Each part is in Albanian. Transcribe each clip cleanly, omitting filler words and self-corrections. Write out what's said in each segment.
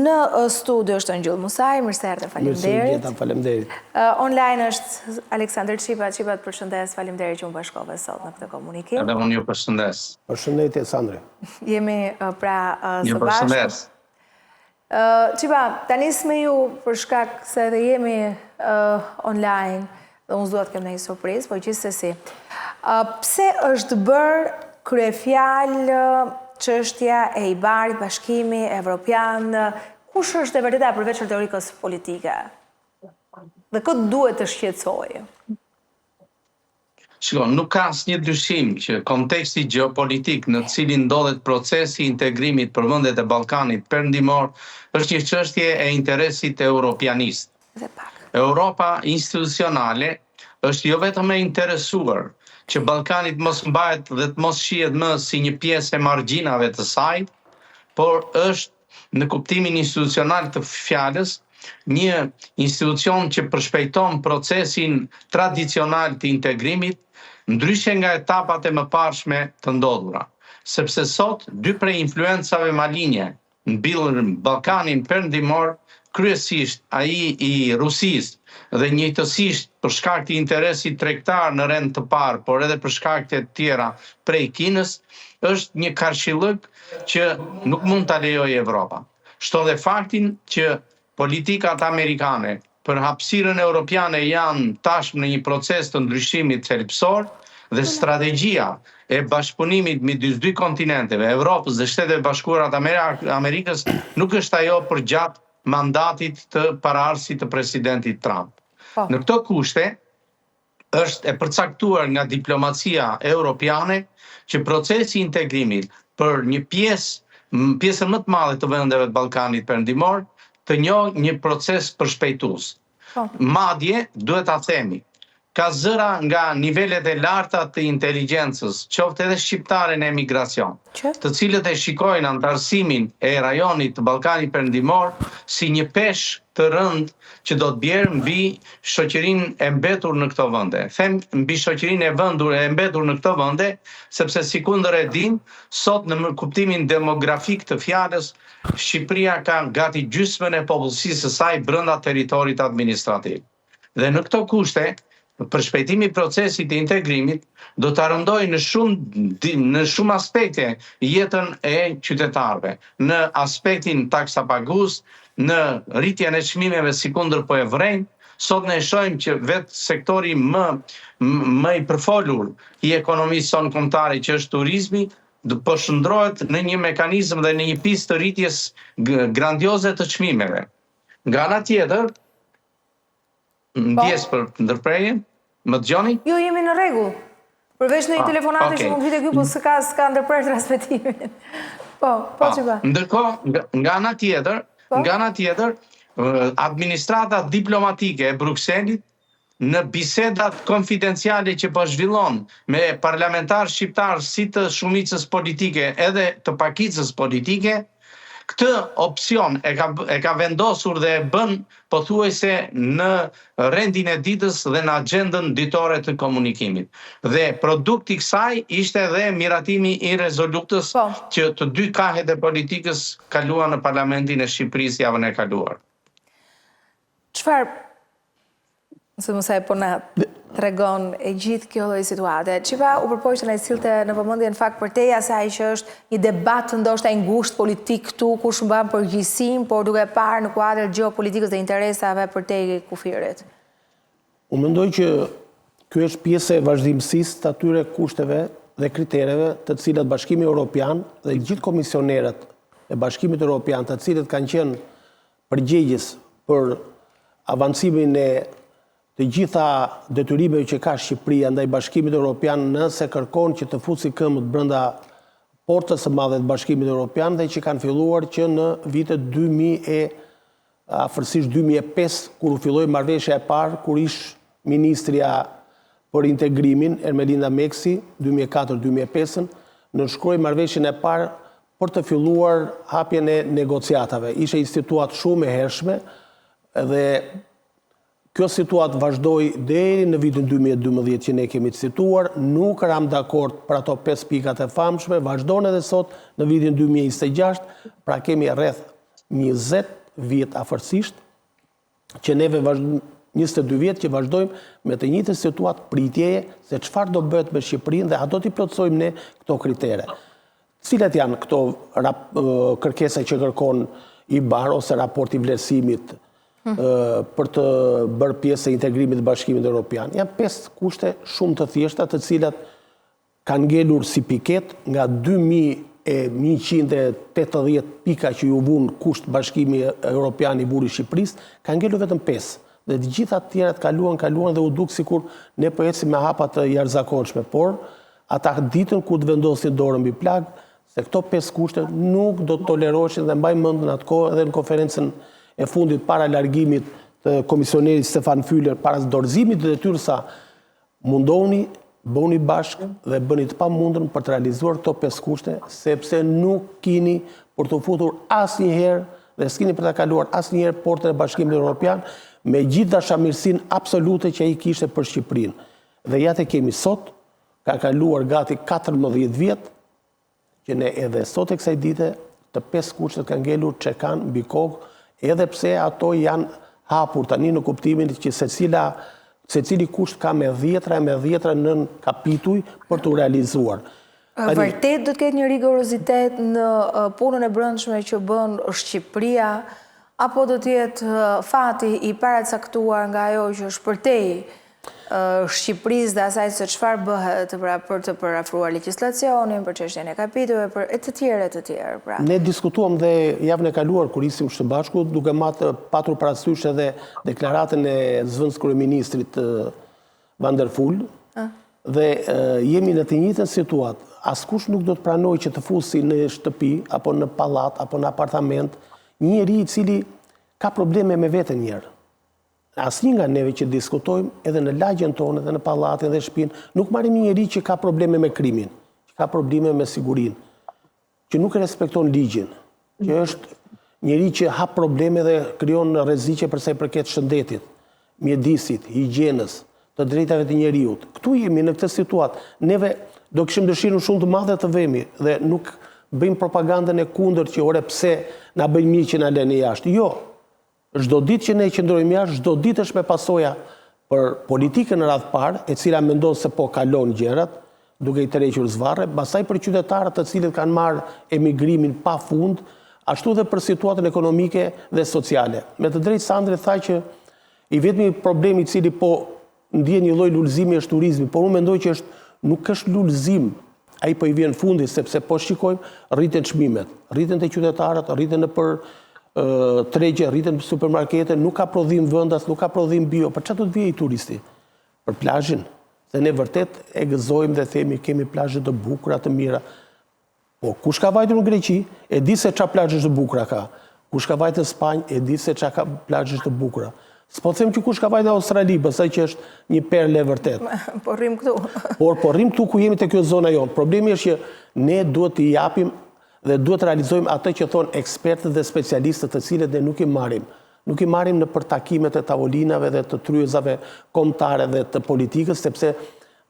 Në studio është Ngjyll Musaj, mirëserdhe, faleminderit. Faleminderit. Online është Aleksandër Çipa, të përshëndes, faleminderit që më bashkove sot në këtë komunikim. Edhe unë ju përshëndes. Përshëndetje, Sandri. Jemi pra Ju së bashku. përshëndes. Çipa, ta nis me ju për shkak se edhe jemi online dhe unë s'dua të kem ndonjë surprizë, por gjithsesi. Pse është bërë kryefjalë çështja e IBAR-it, Bashkimi Evropian, kush është e vërteta përveç teorikës politike? Dhe këtë duhet të shqetësojë. Shiko, nuk ka asnjë dyshim që konteksti gjeopolitik në cilin ndodhet procesi i integrimit për vendet e Ballkanit Perëndimor është një çështje e interesit europianist. Europa institucionale është jo vetëm e interesuar që Ballkanit mos mbahet dhe të mos shihet më si një pjesë e margjinave të saj, por është në kuptimin institucional të fjalës një institucion që përshpejton procesin tradicional të integrimit, ndryshe nga etapat e mëparshme të ndodhura. Sepse sot, dy prej influencave malinje mbyllën Ballkanin Perëndimor, kryesisht ai i Rusisë dhe njëjtësisht për shkak të interesit tregtar në rend të parë, por edhe për shkak të tjera prej Kinës, është një karshillëk që nuk mund ta lejojë Evropa. Shto dhe faktin që politikat amerikane për hapësirën europiane janë tashmë në një proces të ndryshimit thelbësor dhe strategjia e bashkëpunimit midis dy kontinenteve, Evropës dhe Shteteve Bashkuara të Amerikës, nuk është ajo për gjatë mandatit të paraardhësit të presidentit Trump. Në këto kushte, është e përcaktuar nga diplomacia europiane që procesi i integrimit për një pjesën më të madhe të vendeve të Ballkanit Perëndimor të njohë një proces përshpejtues. Madje, duhet ta themi, ka zëra nga nivelet e larta të inteligjencës, qoftë edhe shqiptare në emigracion, të cilët e shikojnë antarësimin e rajonit të Ballkanit Perëndimor si një peshë të rëndë që do të bjerë mbi shoqërinë e mbetur në këto vende. Them mbi shoqërinë e mbetur në këto vende, sepse sikundër e dim, sot në kuptimin demografik të fjalës, Shqipëria ka gati gjysmën e popullsisë së saj brenda territorit administrativ. Dhe në këto kushte, përshpejtimi i procesit të integrimit do të rëndojë në shumë aspekte jetën e qytetarëve, në aspektin taksapagues, në rritjen e çmimeve sikundër po e vrejnë. Sot ne shohim që vetë sektori më i përfolur i ekonomisë sonë kombëtare që është turizmi, po shndrohet në një mekanizëm dhe në një pistë të rritjes grandioze të çmimeve. Nga ana tjetër, ndjes për ndërprerjen, më dëgjoni? Jo, jemi në rregull. Përveç në një telefonate që mund vite ky, po s'ka ndërprer transmetimin. Po çfarë? Ndërkohë, nga ana tjetër, administrata diplomatike e Brukselit në bisedat konfidenciale që po zhvillon me parlamentarë shqiptarë si të shumicës politike edhe të pakicës politike, këtë opsion e ka vendosur dhe e bën pothuajse në rendin e ditës dhe në agjendën ditore të komunikimit. Dhe produkti i kësaj ishte edhe miratimi i rezolutës që të dy kahet e politikës kaluan në Parlamentin e Shqipërisë javën e kaluar. Çfarë se mësaj po na tregon e gjithë kjo lloj situate. Çipa u përpoqte na sillte në vëmendje në fakt për te asaj që është një debat ndoshta i ngushtë politik këtu, kush mban përgjegjësinë, por duke parë në kuadër gjeopolitikës dhe interesave për te kufirit. Unë mendoj që ky është pjesë e vazhdimësisë të atyre kushteve dhe kritereve të cilat Bashkimi Evropian dhe gjithë komisionerët e Bashkimit Evropian, të cilët kanë qenë përgjegjës për avancimin e të gjitha detyrimeve që ka Shqipëria ndaj Bashkimit Evropian nëse kërkon që të fusi këmbët brenda portës së madhe të Bashkimit Evropian dhe që kanë filluar që në vitet 2005, kur u filloi marrëveshja e parë, kur ish ministrja për integrimin, Ermelinda Meksi, 2004-2005, nënshkroi marrëveshjen e parë për të filluar hapjen e negociatave. Ishte një situatë shumë e hershme dhe kjo situatë vazhdoi deri në vitin 2012 që ne kemi cituar, nuk ram dakord për ato 5 pikat e famshme, vazhdon edhe sot në vitin 2026, pra kemi rreth 20 vjet afërsisht, që neve 22 vjet që vazhdojmë me të njëjtën situatë pritjeje se çfarë do bëhet me Shqipërinë dhe a do t'i plotësojmë ne këto kritere. Cilat janë këto kërkesa që kërkon IBAR ose raporti vlerësimit për të bërë pjesë e integrimit të Bashkimit Evropian? Janë 5 kushte shumë të thjeshta, të cilat kanë ngelur si piket nga 2180 pika që ju vun kusht Bashkimi Evropian i buri Shqipërisë, kanë ngelur vetëm 5. Dhe të gjitha të tjerat kaluan dhe u duk sikur ne po ecim me hapa të jashtëzakonshme, por ata ditën kur të vendosin dorën mbi plag, se këto 5 kushte nuk do të toleroheshin dhe mbaj mend në atë kohë edhe në konferencën e fundit para largimit të komisionerit Stefan Füller, para dorëzimit të detyrës sa mundoni, bëni bashkë dhe bëni të pamundën për të realizuar këto 5 kushte, sepse nuk kini për të futur asnjëherë dhe s'kini për të kaluar asnjëherë portën e Bashkimit Evropian me gjithë dashamirësinë absolute që ai kishte për Shqipërinë. Dhe ja te kemi sot, ka kaluar gati 14 vjet që ne edhe sot e kësaj dite të 5 kushtet kanë ngelur që kanë mbi kokë, edhe pse ato janë hapur tani në kuptimin që secili kusht ka me dhjetra nën kapituj për të realizuar. Vërtet do të ketë një rigorozitet në punën e brendshme që bën Shqipëria, apo do të jetë fati i paracaktuar nga ajo që shpërtej Shqipërisë dhe asaj se çfarë bëhet për të përafruar legjislacionin, për çështjen e kapitujve, për e të tjerë. Ne diskutuam dhe javën e kaluar kur isim së bashku, duke patur parasysh edhe deklaratën e zëvendës kryeministrit Van der Poel, dhe jemi në të njëjtën situatë. Askush nuk do të pranoj që të fusi në shtëpi, apo në pallat, apo në apartament, një njeri i cili ka probleme me veten njerë. Asnjë nga neve që diskutojmë, edhe në lagjen tonë, edhe në pallatin dhe shtëpinë, nuk marrim një njeri që ka probleme me krimin, që ka probleme me sigurinë, që nuk respekton ligjin, që është njeri që hap probleme dhe krijon rreziqe për sa i përket shëndetit, mjedisit, higjienës, të drejtave të njeriut. Këtu jemi në këtë situatë. Neve do kishim dëshirën shumë të madhe të vemi dhe nuk bëjmë propagandën e kundërt që ore pse na bëjnë mirë që na lënë jashtë. Jo. Çdo ditë që ne qëndrojmë jashtë, çdo ditë është me pasoja për politikën në radhë parë, e cila mendon se po kalon gjërat, duke i tërhequr zvarre, pastaj për qytetarët të cilët kanë marrë emigrimin pafund, ashtu edhe për situatën ekonomike dhe sociale. Me të drejtë Sandri tha që i vetmi problemi i cili po ndjen një lloj lulëzimi është turizmi, por unë mendoj që nuk është lulëzim, ai po i vjen fundi sepse po shikojmë rriten çmimet, rriten te qytetarët, rriten nëpër tregje, rriten në supermarkete, nuk ka prodhim vendas, nuk ka prodhim bio. Për çfarë do të vijë turisti? Për plazhin. Dhe ne vërtet e gëzojmë dhe themi kemi plazhe të bukura, të mira. Po kush ka vajtur në Greqi, e di se çfarë plazhe të bukura ka. Kush ka vajtur në Spanjë, e di se çfarë ka plazhe të bukura. S'po them që kush ka vajtur në Australi, besoj që është një perle e vërtet. Po rrim këtu. Po rrim këtu ku jemi te kjo zona jonë. Problemi është që ne duhet t'i japim dhe duhet të realizojmë atë që thonë ekspertët dhe specialistët të cilët ne nuk i marrim. Nuk i marrim në për takimet e tavolinave dhe të tryezave kombëtare dhe të politikës, sepse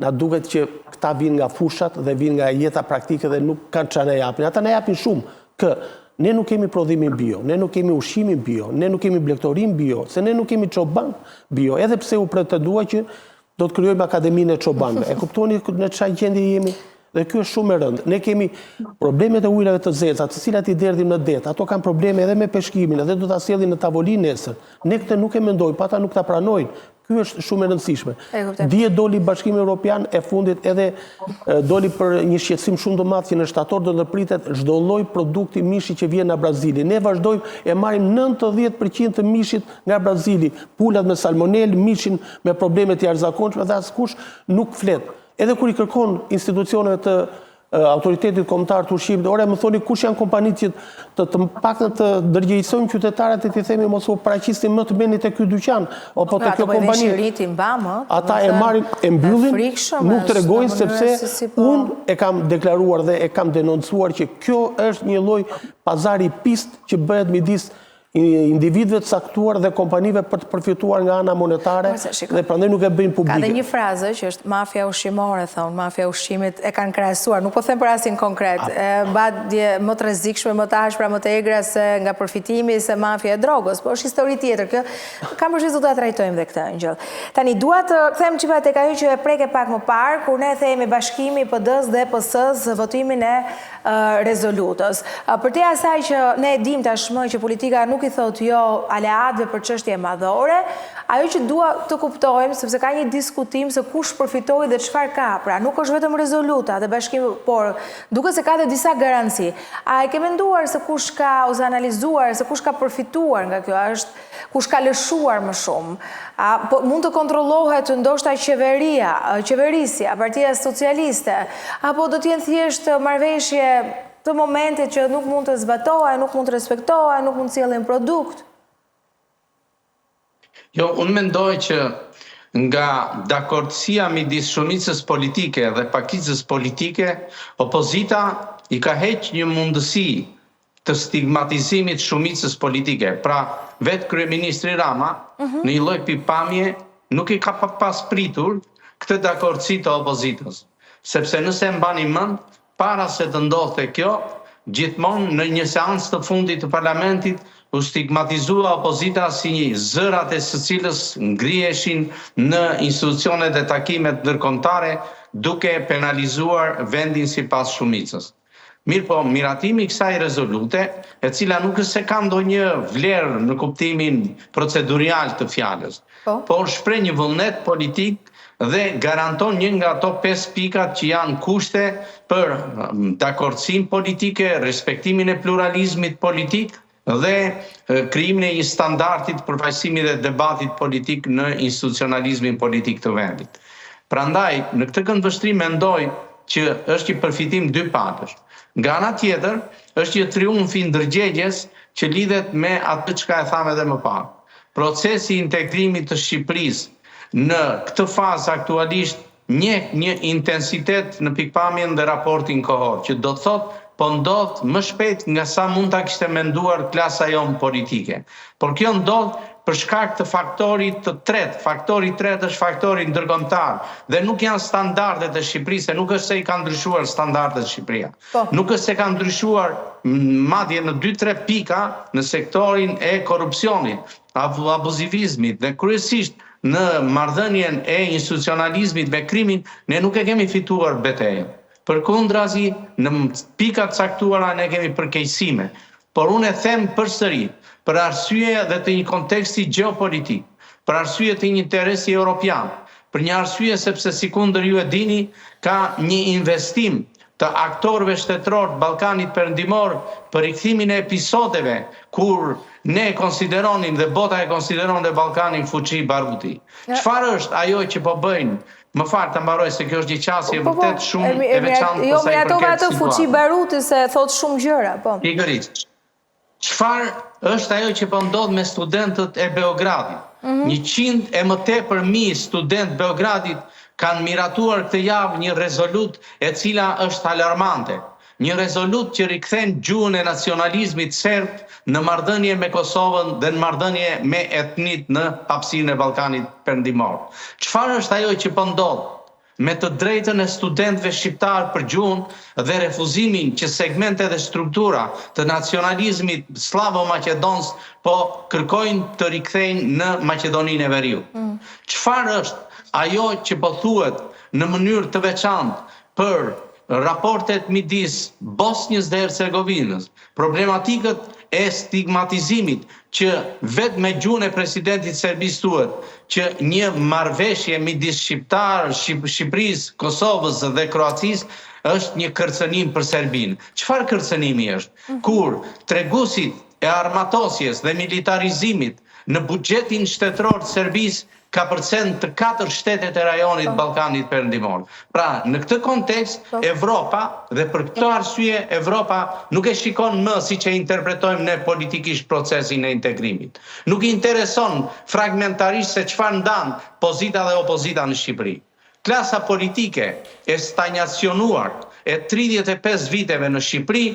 na duket që këta vinë nga fushat dhe vinë nga jeta praktike dhe nuk kanë çfarë na japin. Ata na japin shumë ne nuk kemi prodhimin bio, ne nuk kemi ushqimin bio, ne nuk kemi blegtorin bio, se ne nuk kemi çoban bio, edhe pse u pretendua që do të krijojmë akademinë e çobanëve. E kuptoni në çfarë gjendje jemi? Dhe kjo është shumë e rëndë. Ne kemi problemet e ujrave të zeza, të cilat i derdhim në det. Ato kanë probleme edhe me peshkimin, edhe do ta sjellin në tavolinë nesër. Ne këtë nuk e mendojmë, ata nuk ta pranojnë. Ky është shumë e rëndësishme. Dje doli Bashkimi Evropian e fundit edhe doli për një shqetësim shumë të madh që në shtator do ndërpritet çdo lloj produkti mishi që vjen nga Brazili. Ne vazhdojmë e marrim 90% të mishit nga Brazili, pulat me salmonel, mishin me probleme të jashtëzakonshme dhe askush nuk flet. Edhe kur i kërkon institucioneve të autoritetit kombëtar të ushqimit, ora më thoni kush janë kompanitë që të paktën të dërgjëjsojnë qytetarët e t'i themi mos u paraqisni më të meni te ky dyqan apo te kjo kompani. Ata e marrin, e mbyllin, nuk tregojnë sepse unë e kam deklaruar dhe e kam denoncuar që kjo është një lloj pazari pist që bëhet midis individëve të caktuar dhe kompanive për të përfituar nga ana monetare dhe prandaj nuk e bëjnë publike. Ka dhe një frazë që është mafia ushqimore, thonë, mafia ushqimit e kanë krahasuar, nuk po them për asnjë konkret, badje më të rrezikshme, më të ashpra, më të egra se nga përfitimi se mafia e drogës, po është histori tjetër. Kjo kam përshtypjen se do ta trajtojmë dhe këtë Angjëll. Tani dua të them çipa tek ajo që e preke pak më parë, kur ne themi bashkimi PD-s dhe PS-s votimin e rezolutës. Përtej asaj që ne e dim tashmë që politika nuk i thot jo aleatëve për çështje madhore, ajo që dua të kuptojmë, sepse ka një diskutim se kush përfitoi dhe çfarë ka, pra nuk është vetëm rezoluta dhe bashkimi, por duket se ka dhe disa garanci. A e ke menduar se kush ka, ose analizuar se kush ka përfituar nga kjo, është kush ka lëshuar më shumë? Po mund të kontrollohet ndoshta qeverisja, Partia Socialiste, apo do t'jenë thjesht marrëveshje të momentit që nuk mund të zbatohen, nuk mund të respektohen, nuk mund të sjellin produkt? Jo, unë mendoj që nga dakordësia midis shumicës politike dhe pakicës politike, opozita i ka heqë një mundësi të stigmatizimit shumicës politike. Pra, vetë kryeministri Rama, në një lloj pikpamje, nuk i ka pas pritur këtë dakordësi të opozitës. Sepse nëse mbani mend, para se të ndodhte kjo, gjithmonë në një seancë të fundit të parlamentit u stigmatizua opozita si një zërat e së cilës ngriheshin në institucionet e takimet ndërkombëtare duke penalizuar vendin sipas shumicës. Mirë po, miratimi i kësaj rezolute, e cila nuk është se ka ndonjë vlerë në kuptimin procedurial të fjalës, por shpreh një vullnet politik dhe garanton një nga ato 5 pikat që janë kushte për dakordsinë politike, respektimin e pluralizmit politik dhe krijimin e një standardi të përfaqësimit dhe debatit politik në institucionalizmin politik të vendit. Prandaj, në këtë këndvështrim mendoj që është një përfitim dy palësh. Nga ana tjetër, është një triumf i ndërgjegjes që lidhet me atë çka e tham edhe më parë. Procesi i integrimit të Shqipërisë në këtë fazë aktualisht njeh një intensitet në pikpamjen dhe raportin kohor, që do të thotë po ndodh më shpejt nga sa mund ta kishte menduar klasa jonë politike. Por kjo ndodh për shkak të faktorit të tretë. Faktori i tretë është faktori ndërkombëtar dhe nuk janë standardet e Shqipërisë, nuk është se i kanë ndryshuar standardet Shqipëria. Nuk është se kanë ndryshuar madje në 2-3 pika në sektorin e korrupsionit, abuzivizmit dhe kryesisht në marrëdhënien e institucionalizmit me krimin, ne nuk e kemi fituar betejën. Përkundrazi, në pikat caktuara ne kemi përkeqësime. Por unë e them përsëri, për arsye dhe të një konteksti gjeopolitik, për arsye të një interesi europian, për një arsye sepse sikundër ju e dini, ka një investim të aktorëve shtetëror të Ballkanit Perëndimor për rikthimin e episodeve kur ne konsideronim dhe bota e konsideron dhe Ballkanin fuqi baruti. Çfarë është ajo që po bëjnë? Më fal ta mbaroj se kjo është një qasje vërtet shumë e veçantë. Jo, me ato fuqi baruti se thot shumë gjëra, po. Pikërisht. Çfarë është ajo që po ndodh me studentët e Beogradit? 100 e më tepër mijë student Beogradit kanë miratuar këtë javë një rezolut e cila është alarmante. Një rezolut që rikthen gjuhën e nacionalizmit serb në marrëdhënie me Kosovën dhe në marrëdhënie me etnit në hapësinë e Ballkanit Perëndimor. Çfarë është ajo që po ndodh me të drejtën e studentëve shqiptar për gjuhën dhe refuzimin që segmente dhe struktura të nacionalizmit slavo-maqedons po kërkojnë të rikthejnë në Maqedoninë e Veriut? Çfarë është ajo që po thuhet në mënyrë të veçantë për raportet midis Bosnjës dhe Hercegovinës, problematikët e stigmatizimit që vetë me gjuhën e presidentit Serbisë thuhet që një marrëveshje midis Shqipërisë, Kosovës dhe Kroacisë është një kërcënim për Serbinë. Çfarë kërcënimi është? Kur treguesit e armatosjes dhe militarizimit në buxhetin shtetëror të Serbisë ka përcen të 4 shtetet e rajonit Ballkanit Perëndimor. Pra, në këtë kontekst, Evropa, dhe për këtë arsye, Evropa nuk e shikon më si që interpretojmë ne politikisht procesin e integrimit. Nuk i intereson fragmentarisht se çfarë ndan pozita dhe opozita në Shqipëri. Klasa politike e stagnacionuar e 35 viteve në Shqipëri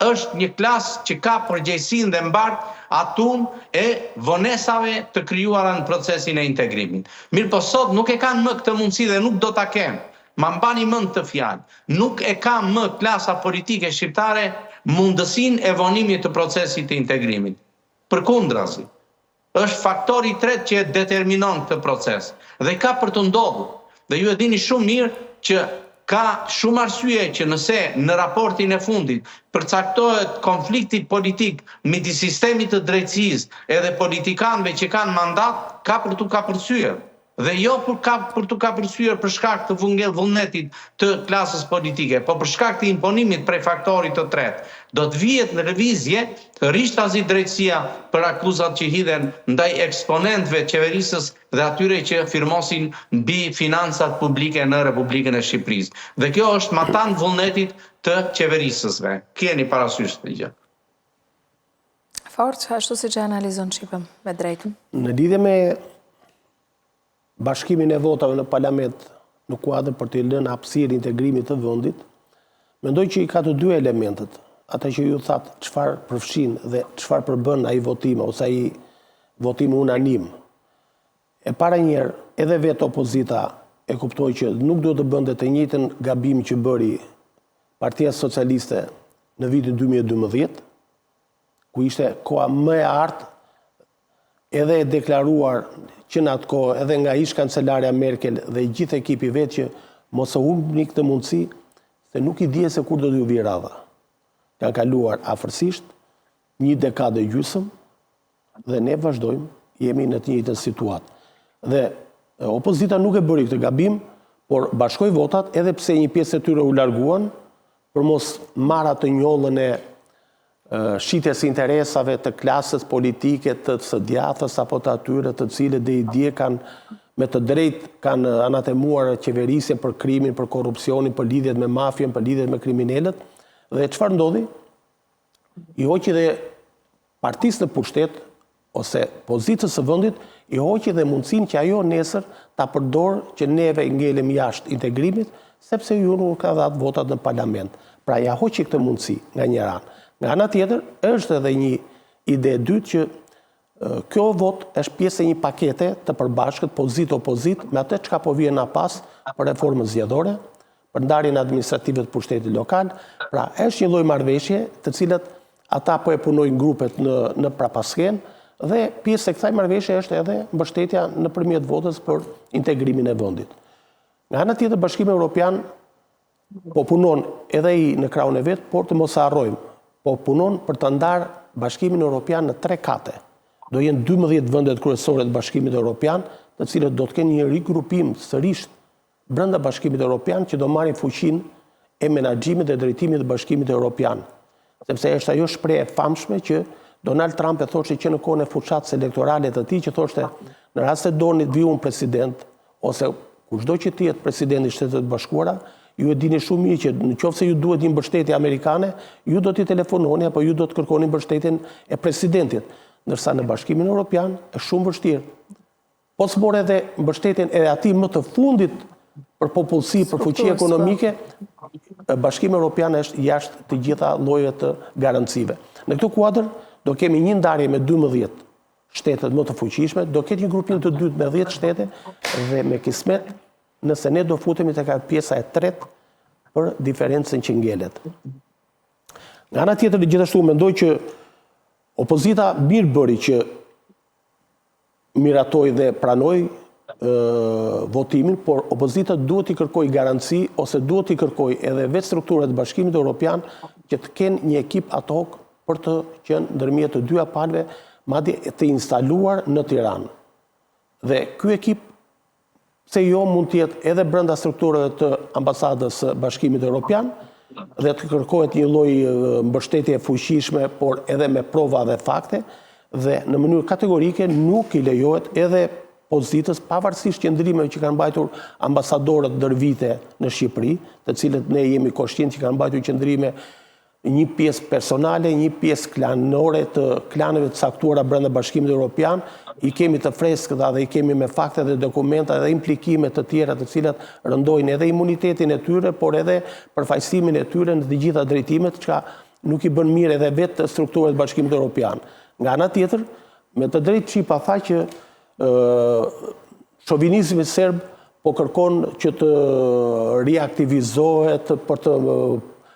është një klasë që ka përgjegjësinë dhe mbart atun e vonesave të krijuara në procesin e integrimit. Mirë po sot nuk e kanë më këtë mundësi dhe nuk do ta kenë. Ma mbani mend të fjalë. Nuk e ka më klasa politike shqiptare mundësinë e vonimit të procesit të integrimit. Përkundrazi, është faktori i tretë që e determinon këtë proces dhe ka për të ndodhur. Dhe ju e dini shumë mirë që ka shumë arsye që nëse në raportin e fundit përcaktohet konflikti politik midis sistemit të drejtësisë edhe politikanëve që kanë mandat, ka për t'u kapërcyer. Dhe jo për t'u kapërcyer për shkak të vullnetit të klasës politike, po për shkak të imponimit prej faktorit të tretë. Do të vihet në lëvizje të rishtazi drejtësia për akuzat që hidhen ndaj eksponentëve qeverisës dhe atyre që firmosin mbi financat publike në Republikën e Shqipërisë. Dhe kjo është matan vullnetit të qeverisësve. Keni parasysh të gjë. Fort, ashtu si që analizon Shqipëm me drejtën. Në lidhje me bashkimin e votave në parlament në kuadër për të lënë hapësirë integrimit të vendit, mendoj që i ka të dy elementet. Ata që ju thatë çfarë përfshin dhe çfarë përbën ai votim ose ai votim unanim. E para njerë, edhe vetë opozita e kuptoi që nuk duhet të bënte të njëjtën gabim që bëri Partia Socialiste në vitin 2012, ku ishte koha më e artë edhe e deklaruar që në atë kohë edhe nga ish kancelarja Merkel dhe gjithë ekipi vetë që mos e humbni këtë mundësi, se nuk i dije se kur do t'ju vi radha. Kanë kaluar afërsisht një dekadë gjysmë dhe ne vazhdojmë, jemi në të njëjtën situatë. Dhe opozita nuk e bëri këtë gabim, por bashkoi votat edhe pse një pjesë e tyre u larguan për mos marrë atë njollën e shitjes interesave të klasës politike të së djathtas apo të atyre të cilët dhe i dje kanë me të drejtë kanë anatemuar qeverisjen për krimin, për korrupsionin, për lidhjet me mafjen, për lidhjet me kriminalët. Dhe çfarë ndodhi? I hoqi dhe partisë në pushtet ose pozicës së vendit, i hoqi dhe mundësinë që ajo nesër ta përdorë që neve ngelem jashtë integrimit, sepse ju nuk ka dhatë votat në parlament. Pra ja hoqi këtë mundësi nga një anë. Nga ana tjetër, është edhe një ide e dytë që kjo vot është pjesë e një pakete të përbashkët pozit-opozit me atë çka po vjen na pas për reformën zgjedhore, për ndarjen administrative të pushtetit lokal. Pra është një lloj marrëveshje të cilat ata po e punojnë grupet në prapasken dhe pjesë e kësaj marrëveshje është edhe mbështetja nëpërmjet votës për integrimin e vendit. Nga ana tjetër, Bashkimi Evropian po punon edhe i në krahun e vet, por të mos harrojmë, po punon për të ndarë Bashkimin Evropian në 3 kate. Do jenë 12 vendet kryesore të Bashkimit Evropian, të cilët do të kenë një rigrupim sërish brenda Bashkimit Evropian që do marrin fuqinë e menaxhimit dhe drejtimit të Bashkimit Evropian. Sepse është ajo shprehje e famshme që Donald Trump e thoshte që në kohën e fuçatës elektorale të tij, që thoshte në rast se doni të vi un president ose kushdo që të jetë presidenti i Shtetit të Bashkuara, ju e dini shumë mirë që në qoftë se ju duhet një mbështetje amerikane, ju do t'i telefononi apo ju do të kërkoni mbështetjen e presidentit. Ndërsa në Bashkimin Evropian është shumë vështirë. Po s'mor edhe mbështetjen e atij më të fundit për popullsi, për fuqi ekonomike, Bashkimi Evropian është jashtë të gjitha llojet të garancive. Në këtë kuadër do kemi një ndarje me 12 shtetet më të fuqishme, do ketë një grupim të dytë me 10 shtete dhe me kismet nëse ne do futemi tek pjesa e tretë për diferencën që ngelet. Nga ana tjetër, gjithashtu mendoj që opozita mirë bëri që miratoi dhe pranoi votimin, por opozita duhet i kërkoj garanci ose duhet i kërkoj edhe vetë strukturat të Bashkimit Evropian që të kenë një ekip ad hoc për të qenë ndërmjet të dyja palëve, madje të instaluar në Tiranë. Dhe ky ekip se jo mund të jetë edhe brenda strukturave të ambasadës së Bashkimit Evropian dhe të kërkohet një lloj mbështetje fuqishme, por edhe me prova dhe fakte, dhe në mënyrë kategorike nuk i lejohet edhe pozitës, pavarësisht qëndrimeve që kanë mbajtur ambasadorët ndër vite në Shqipëri, të cilët ne jemi koshtientë që kanë mbajtur qëndrime një pjesë personale, një pjesë klanore të klaneve të caktuara brenda Bashkimit Evropian, i kemi të freskëta dhe i kemi me fakte dhe dokumenta dhe implikime të tjera të cilat rëndojnë edhe imunitetin e tyre, por edhe përfaqësimin e tyre në të gjitha drejtimet, çka nuk i bën mirë edhe vetë strukturave të Bashkimit Evropian. Nga ana tjetër, me të drejtë Çipa tha që shovinizmi serb po kërkon që të riaktivizohet për të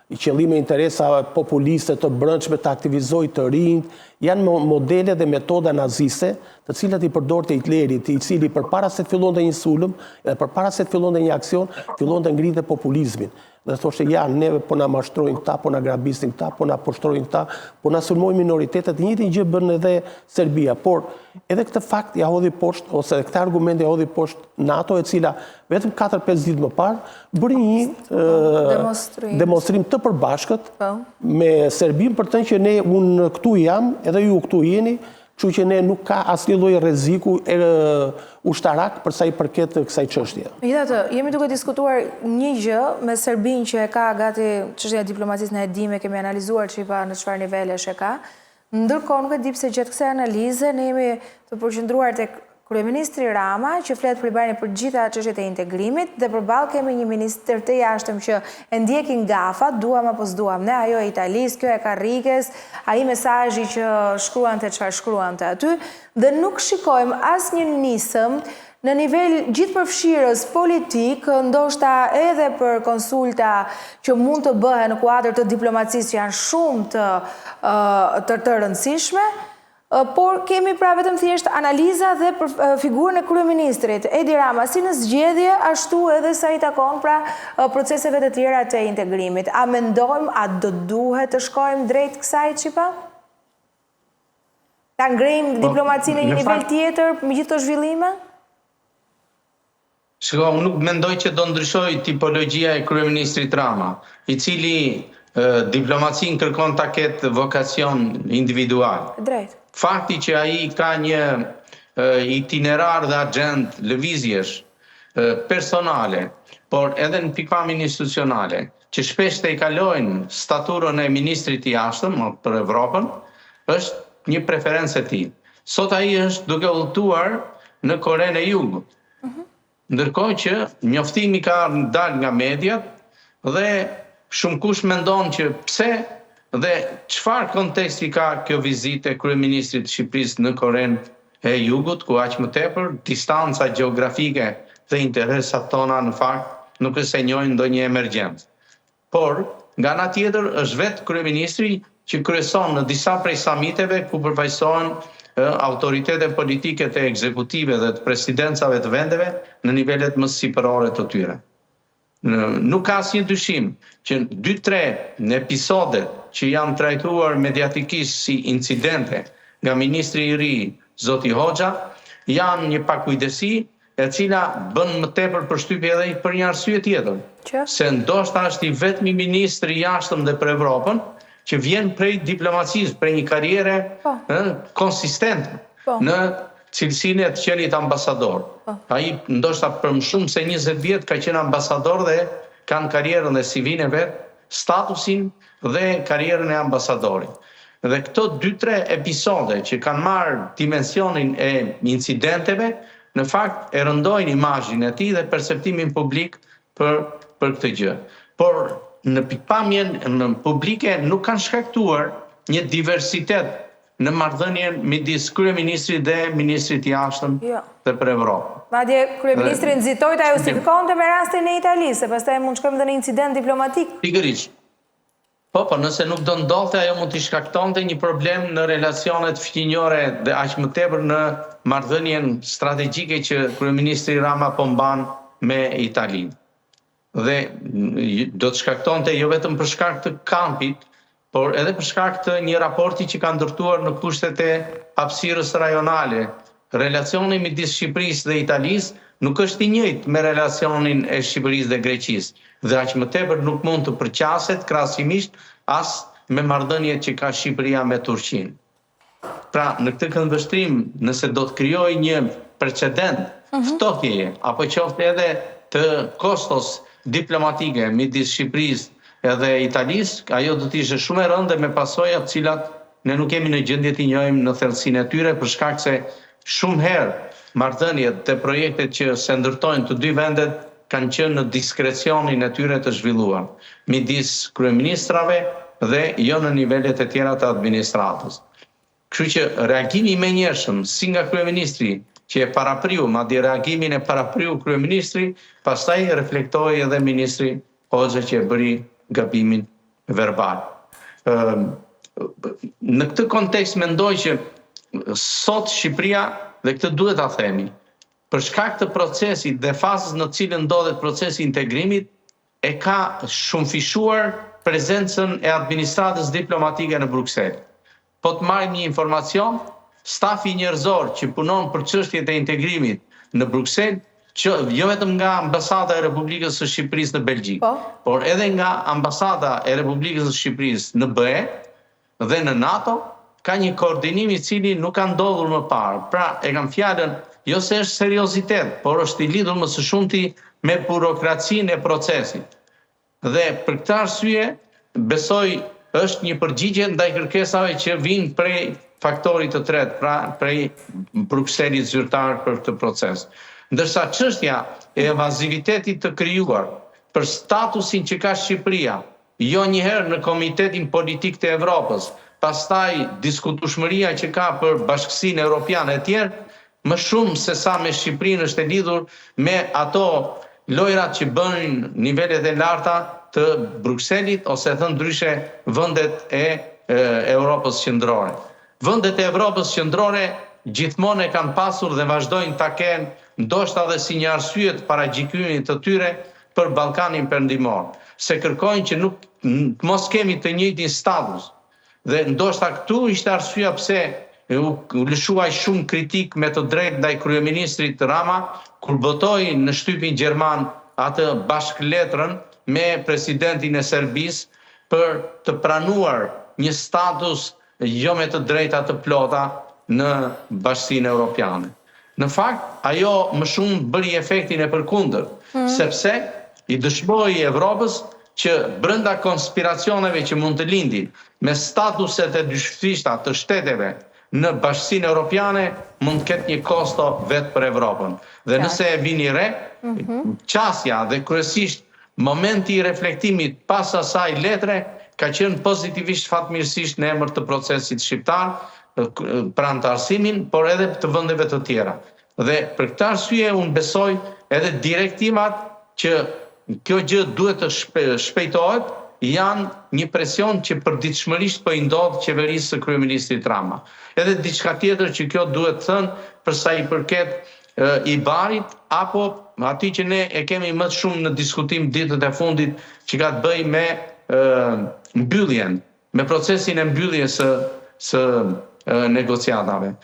qëllime interesa populiste të brendshme, të aktivizoj të rinjt, janë modele dhe metoda naziste, të cilat i përdorte Hitleri, i cili përpara se të fillonte një sulm, dhe përpara se të fillonte një aksion, fillonte ngritje populizmin. Dhe thoshte, ja, neve po na mashtrojnë këta, po na grabistin këta, po na poshtrojnë këta, po na sulmojnë minoritetet, njëjtin gjë bën edhe Serbia. Por edhe këtë fakt ja hodhi poshtë, ose këtë argument ja hodhi poshtë NATO, e cila vetëm 4-5 ditë më parë bëri një demonstrim të përbashkët me Serbinë për të thënë që ne unë këtu jam, edhe ju këtu jeni, kështu që ne nuk ka asnjë lloj rreziku ushtarak për sa i përket kësaj çështje. Megjithatë, jemi duke diskutuar një gjë me Serbinë që e ka gati çështja e diplomacisë në edhime, kemi analizuar çipa në çfarë nivelesh e ka. Ndërkohë nuk e di pse gjatë kësaj analize ne jemi të përqendruar tek Kryeministri Rama, që flet për gjitha çështjet e integrimit, dhe përballë kemi një ministër të jashtëm që e ndjekin gafat, duam apo s'duam ne, ajo e Italis, kjo e Karrikes, ai mesazhi që shkruante çfarë shkruante aty, dhe nuk shikojmë asnjë nisëm në nivel gjithëpërfshirës politik, ndoshta edhe për konsulta që mund të bëhen në kuadër të diplomacisë që janë shumë të rëndësishme, por kemi pra vetëm thjesht analiza dhe për figurën e kryeministrit Edi Rama si në zgjedhje, ashtu edhe sa i takon pra proceseve të tjera të integrimit. A mendojmë, a do duhet të shkojmë drejt kësaj çipa? Ta ngrejmë diplomacinë në një nivel tjetër me gjithë këto zhvillime? Shiko, unë nuk mendoj që do ndryshoj tipologjia e kryeministrit Rama, i cili diplomacin kërkon ta ketë vokacion individual. Drejt. Fakti që ai ka një itinerar dhe agent lëvizjesh personale, por edhe në pikpamjen institucionale, që shpesh të i kalojnë staturën e ministrit i jashtëm për Evropën, është një preferencë e tij. Sot ai është duke udhëtuar në Korenë e Jugut. Ndërkohë që njoftimi ka dalë nga mediat dhe shumë kush mendon që pse dhe çfarë konteksti ka kjo vizitë e kryeministrit të Shqipërisë në Korenë e Jugut, ku aq më tepër distanca gjeografike dhe interesat tona në fakt nuk njohin ndonjë emergjencë. Por, nga ana tjetër, është vetë kryeministri që kryeson në disa prej samiteve ku përfaqësohen autoritetet politike të ekzekutive dhe të presidencave të vendeve në nivelet më sipërore të tyre. Nuk ka asnjë dyshim që 2-3 në episodet që janë trajtuar mediatikisht si incidente nga ministri i ri, Zoti Hoxha, janë një pakujdesi e cila bën më tepër përshtypje edhe për një arsye tjetër. Se ndoshta është i vetmi ministri i jashtëm dhe për Evropën që vjen prej diplomacisë, prej një karriere konsistente në cilësinë e të qenit ambasador. Ai ndoshta për më shumë se 20 vjet ka qenë ambasador dhe kanë karrierën dhe CV-n e vet, statusin dhe karrierën e ambasadorit. Dhe këto 2-3 episode që kanë marrë dimensionin e incidenteve, në fakt e rëndojnë imazhin e tij dhe perceptimin publik për këtë gjë. Por në pikpamjen publike nuk kanë shkaktuar një diversitet në marrëdhënien midis kryeministrit dhe ministrit i jashtëm dhe për Evropë. Madje kryeministri nxitoi ta justifikonte me rastin e Italisë, se pastaj mund shkojmë në një incident diplomatik. Pikërisht. Po, nëse nuk do ndodhte, ajo mund t'i shkaktonte një problem në relacionet fqinjore dhe aq më tepër në marrëdhënien strategjike që kryeministri Rama po mban me Italinë. Dhe do të shkaktonte jo vetëm për shkak të kampit, por edhe për shkak të një raporti që ka ndërtuar në kushtet e hapësirës rajonale. Relacioni midis Shqipërisë dhe Italisë nuk është i njëjtë me relacionin e Shqipërisë dhe Greqisë, dhe aq më tepër nuk mund të përqaset krahasimisht as me marrëdhëniet që ka Shqipëria me Turqinë. Pra, në këtë këndvështrim, nëse do të krijojë një precedent ftohjeje apo qoftë edhe të kostos diplomatike midis Shqipërisë edhe Italisë, ajo do të ishte shumë e rëndë me pasoja të cilat ne nuk kemi në gjendje t'i njohim në thellësinë e tyre, për shkak se shumë herë marrëdhëniet dhe projektet që se ndërtojnë të dy vendet kanë qenë në diskrecionin e tyre të zhvilluar midis kryeministrave dhe jo në nivelet e tjera të administratës. Kështu që reagimi i menjëhershëm si nga kryeministri që e parapriu, madje reagimin e parapriu kryeministri, pastaj reflektoi edhe ministri Hoxha që e bëri gabimin verbal. Në këtë kontekst mendoj që sot Shqipëria, dhe këtë duhet ta themi, për shkak të procesit dhe fazës në cilën ndodhet procesi i integrimit, e ka shumëfishuar prezencën e administratës diplomatike në Bruksel. Po të marrim një informacion, stafi njerëzor që punon për çështjet e integrimit në Bruksel, që jo vetëm nga ambasada e Republikës së Shqipërisë në Belgjik, por edhe nga ambasada e Republikës së Shqipërisë në BE dhe në NATO, ka një koordinim i cili nuk ka ndodhur më parë. Pra, e kam fjalën, jo se është seriozitet, por është i lidhur më së shumti me burokracinë e procesit. Dhe për këtë arsye, besoj është një përgjigje ndaj kërkesave që vijnë prej faktorit të tretë, pra prej Brukselit zyrtar për këtë proces. Ndërsa çështja e evazivitetit të krijuar për statusin që ka Shqipëria, jo njëherë në Komitetin Politik të Evropës, pastaj diskutueshmëria që ka për Bashkësinë Evropiane e tjerë, më shumë se sa me Shqipërinë është e lidhur me ato lojrat që bëjnë nivelet e larta të Brukselit, ose thënë ndryshe vendet e Europës qendrore. Vendet e Evropës qendrore gjithmonë e kanë pasur dhe vazhdojnë ta kenë, ndoshta edhe si një arsye të paragjykimit të tyre për Ballkanin Perëndimor, se kërkojnë që nuk mos kemi të njëjtin status. Dhe ndoshta këtu ishte arsyeja pse u lëshuaj shumë kritik me të drejtë ndaj kryeministrit Rama kur votoi në shtypin gjerman atë bashkëletrën me presidentin e Serbisë për të pranuar një status jo me të drejta të plota në Bashkinë Evropiane. Në fakt, ajo më shumë bëri efektin e përkundërt, sepse i dëshmoi Evropës që brenda konspiracioneve që mund të lindin me statuset e dyshifishta të shteteve në Bashkinë Evropiane mund të ketë një kosto vetë për Evropën. Dhe nëse e vini re, qasja dhe kryesisht momenti i reflektimit pas asaj letre ka qenë pozitivisht fatmirësisht në emër të procesit shqiptar, pra në të arsimin, por edhe të vendeve të tjera. Dhe për këtë arsye unë besoj edhe direktivat që kjo gjë duhet të shpejtohet, janë një presion që përditshmërisht po i ndodh qeverisë së kryeministrit Rama. Edhe diçka tjetër që kjo duhet thënë për sa i përket i barit, apo ati që ne e kemi më shumë në diskutim ditët e fundit që ka të bëjë me mbylljen, me procesin e mbylljes së negociatave.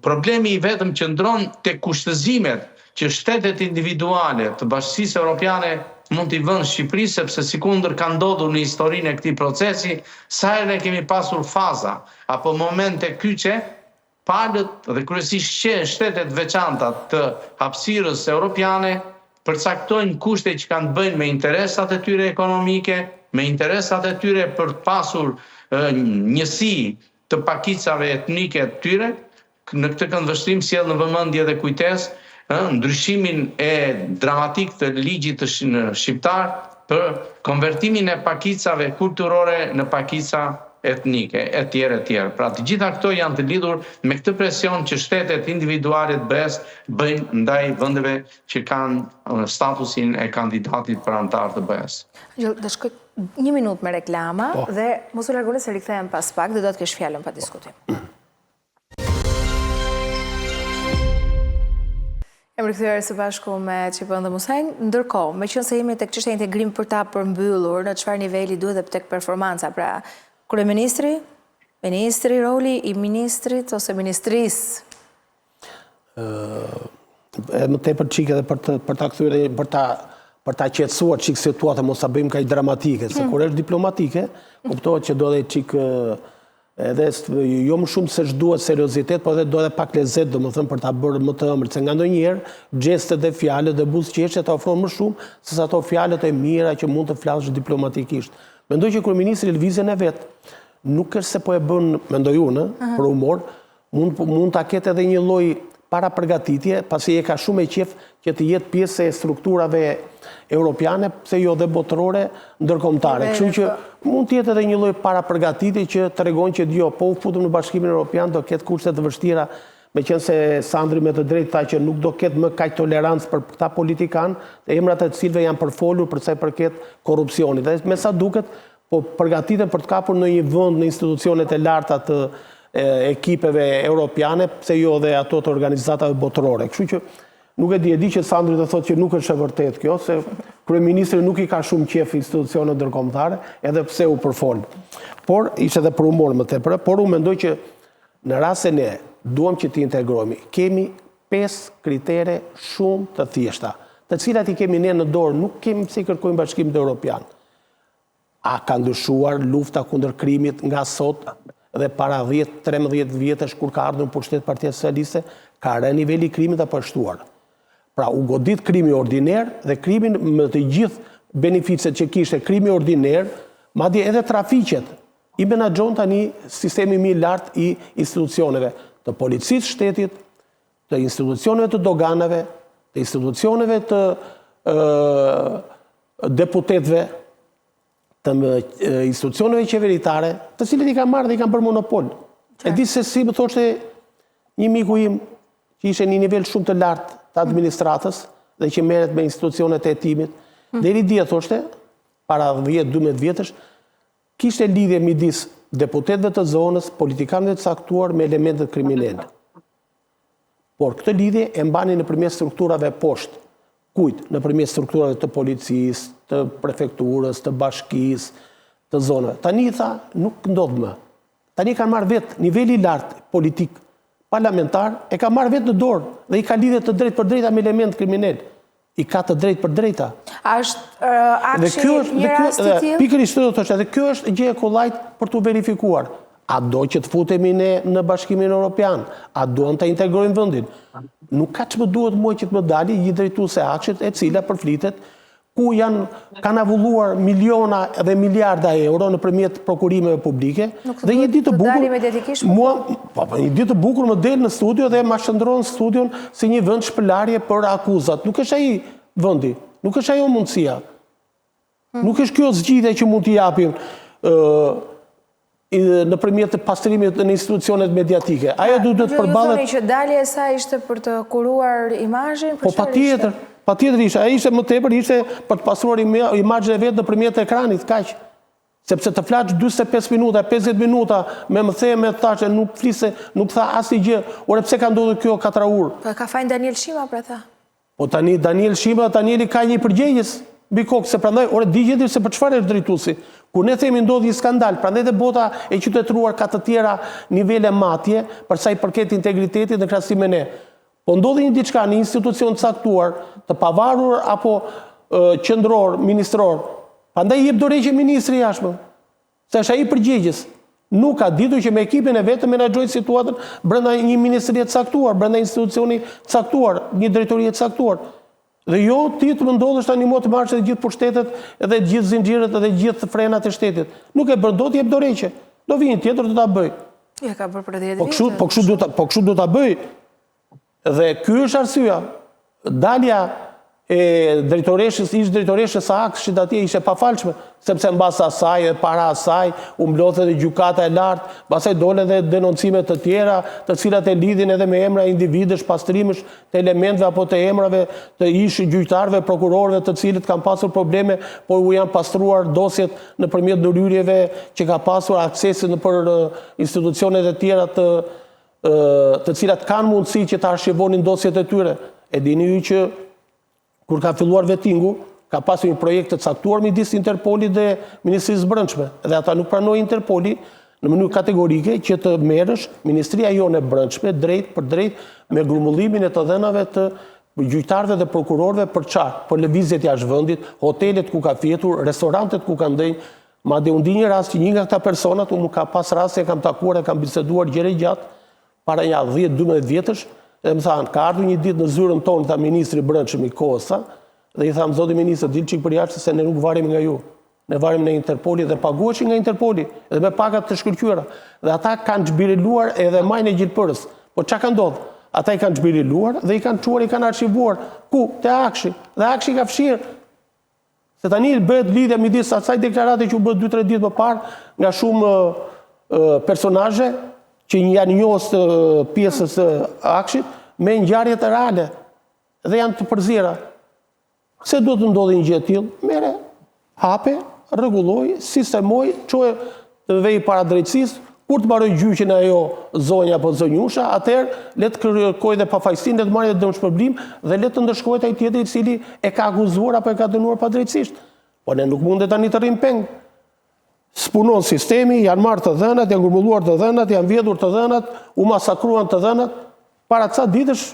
Problemi i vetëm qëndron te kushtëzimet që shtetet individuale të Bashkisë Evropiane mund t'i vënë Shqipërisë, sepse sikundër ka ndodhur në historinë e këtij procesi, sa herë kemi pasur faza apo momente kyçe, palët dhe kryesisht shtetet veçanta të hapësirës evropiane përcaktojnë kushte që kanë të bëjnë me interesat e tyre ekonomike, me interesat e tyre për të pasur njësi të pakicave etnike të tyre. Në këtë këndvështrim sjell në vëmendje dhe kujtes ndryshimin e dramatik të ligjit shqiptar për konvertimin e pakicave kulturore në pakica etnike, etj. Pra të gjitha këto janë të lidhur me këtë presion që shtetet individuale të BE-s bëjnë ndaj vendeve që kanë statusin e kandidatit për antar të BE-s. Do shkoj 1 minutë me reklama dhe mos u largoni se rikthehem pas pak dhe do të kesh fjalën pa diskutim. Jem rikthyer së bashku me Çipën dhe Musajn. Ndërkohë, meqense jemi tek çështja e integrimit për ta përmbyllur, në çfarë niveli duhet dhe tek performanca, pra kryeministri, ministri, roli i ministrit ose ministrisë? Më tepër çike edhe për ta kthyer për ta qetësuar çik situata, mos ta bëjmë kaq dramatike, se kur është diplomatike, kuptohet që do dhe çik edhe jo më shumë se duhet seriozitet, po edhe do dhe pak lezet, do më thëmë për ta bërë më të ëmbërt, se nga ndonjëherë gjestet dhe fjalët dhe buzëqeshjet ta ofron më shumë se sa ato fjalët e mira që mund të flasësh diplomatikisht. Mendoj që kryeministri lëvizjen e vet, nuk është se po e bën, mendoj unë, për humor, mund ta ketë edhe një lloj para përgatitje, pasi e ka shumë e qef që të jetë pjesë e strukturave europiane, pse jo dhe botërore ndërkombëtare. Kështu që mund të jetë edhe një lloj para përgatitje që tregon që jo, po u futëm në Bashkimin Evropian do ketë kushte të vështira, meqense Sandri me të drejtë tha që nuk do ketë më kaq tolerancë për këta politikanë, dhe emrat e të cilëve janë përfolur për sa i përket korrupsionit. Dhe me sa duket, po përgatiten për të kapur në një vend në institucionet e larta të ekipeve europiane, pse jo dhe ato të organizatave botërore. Kështu që nuk e di që Sandri do thotë që nuk është e vërtet kjo, se kryeministri nuk i ka shumë qef institucionet ndërkombëtare, edhe pse u përfol. Por ishte edhe për humor më tepër, por unë mendoj që në rast se ne duam që të integrohemi, kemi 5 kritere shumë të thjeshta, të cilat i kemi ne në dorë, nuk kemi si kërkojmë Bashkimin Evropian. A ka ndryshuar lufta kundër krimit nga sot dhe para 10-13 vjetësh kur ka ardhur në pushtet Partia Socialiste, ka rënë niveli i krimit apo shtuar. Pra u godit krimi ordiner dhe krimin me të gjithë beneficet që kishte krimi ordiner, madje edhe trafiqet, i menaxhon tani sistemi më i lartë i institucioneve të policisë shtetit, të institucioneve të doganave, të institucioneve të deputetëve, të institucioneve qeveritare, të cilët i kanë marrë dhe i kanë bërë monopol. E di se si më thoshte një miku im që ishte një nivel shumë të lartë të administratës dhe që merret me institucionet e hetimit, deri dia thoshte, para 10-12 vjetësh, kishte lidhje midis deputetëve të zonës, politikanëve të caktuar me elementet kriminale. Por këtë lidhje e mbanin nëpërmjet strukturave poshtë. Kujt? Nëpërmjet strukturave të policisë, të prefekturës, të bashkisë, të zonave. Tani tha, nuk ndodh më. Tani kanë marrë vetë niveli i lartë politik, parlamentar, e ka marrë vetë në dorë dhe i ka lidhje të drejtë për drejta me element kriminal. I ka të drejtë për drejta. A është akshi një rast i tillë? Pikërisht do të thoshte, dhe kjo është gjë e kollajt për të verifikuar. A do që të futemi ne në Bashkimin Evropian? A duam të integrojmë vendin? Nuk ka ç'më duhet mua që të më dali një drejtuese akshit e cila përflitet ku kanë avulluar miliona dhe miliarda euro nëpërmjet prokurimeve publike dhe një ditë të bukur një ditë të bukur më del në studio dhe ma shndron studion si një vend shpëlarje për akuzat. Nuk është ai vendi, nuk është ajo mundësia. Nuk është kjo zgjidhje që mund t'i japim nëpërmjet të pastrimit në institucionet mediatike. Ajo duhet të përballet. Ju thoni që dalja e saj ishte për të kuruar imazhin? Po patjetër ishte. Ai ishte më tepër ishte për të pastruar imazhin e vet nëpërmjet ekranit, kaq. Sepse të flaç 45 minuta, 50 minuta me më the me thashë nuk fliste, nuk tha asnjë. Ore pse ka ndodhur kjo katraur? Po ka fajin Daniel Shima për ta. Po tani Daniel Shima, Danieli ka një përgjegjës mbi kokë, se prandaj ore digjet se për çfarë është drejtuesi. Kur ne themi ndodh një skandal, prandaj dhe bota e qytetëruar ka të tjera nivele matje për sa i përket integritetit në krahasim me ne. Po ndodhi një diçka në institucion të caktuar, të pavarur apo qendror, ministror, prandaj jep dorëheqje ministri jashtëm. Se është ai përgjegjës. Nuk ka ditur që me ekipin e vet të menaxhojë situatën brenda një ministrie të caktuar, brenda institucioni të caktuar, një drejtorie të caktuar. Dhe jo ti të më ndodhësh tani mua të marrësh të gjithë pushtetet edhe të gjithë zinxhirët edhe të gjithë frenat e shtetit. Nuk e bën dot, jep dorëheqje. Do vi një tjetër do ta bëj. Ja ka bërë për 10 vite. Po kështu do ta bëj. Dhe ky është arsyeja. Dalja e drejtoreshës, ish drejtoreshës së Akshit atje ishte pafalshme, sepse mbas asaj dhe para asaj u mblodhe dhe gjykata e lartë, pastaj dole dhe denoncime të tjera, të cilat e lidhin edhe me emra individësh, pastrimesh të elementeve apo të emrave të ish gjyqtarëve, prokurorëve, të cilët kanë pasur probleme, por u janë pastruar dosjet nëpërmjet ndërhyrjeve që ka pasur aksesin nëpër institucionet e tjera të cilat kanë mundësi që të arshivonin dosjet e tyre. E dini ju që kur ka filluar vettingu, ka pasur një projekt të caktuar midis Interpolit dhe Ministrisë së Brendshme. Dhe ata nuk pranoi Interpoli në mënyrë kategorike që të merresh Ministria jonë e Brendshme drejt për drejt me grumbullimin e të dhënave të gjyqtarëve dhe prokurorëve për çfarë? Për lëvizjet jashtë vendit, hotelet ku ka fjetur, restorantet ku ka ndënj. Madje u ndi një rast që një nga këta personat, unë ka pas rast se kam takuar e kam biseduar gjëre gjatë para një 10-12 vjetësh. Dhe më thanë, ka ardhur një ditë në zyrën tonë, tha ministri Brendshëm i Kosa, dhe i thamë, zoti ministër, dil çik për jashtë se ne nuk varim nga ju. Ne varim në Interpoli dhe paguheshin nga Interpoli, edhe me pagat të shkëlqyera. Dhe ata kanë zhbiriluar edhe majën e gjilpërës. Po çka ka ndodhur? ata i kanë zhbiriluar dhe i kanë quar, i kanë archivuar. Ku? Te Akshi. Dhe Akshi ka fshirë. Se tani bëhet lidhja midis asaj deklarate që u bë 2-3 ditë më parë nga shumë personazhe që janë njohës të pjesës së Akshit me ngjarjet reale dhe janë të përzira. Se duhet të ndodhi një gjë e tillë? Merre, hape, rregulloj, sistemoj, çoje të vej para drejtësisë. Kur të mbaroj gjyqin ajo zonja apo zonjusha, atëherë le të kërkoj dhe pafajësinë, le të marrë dëmshpërblim dhe le të ndëshkohet ai tjetri i cili e ka akuzuar apo e ka dënuar padrejtësisht. Po ne nuk mundet tani të rrim peng. Spunon sistemi, janë marrë të dhënat, janë grumbulluar të dhënat, janë vjedhur të dhënat, u masakruan të dhënat. Para ca ditësh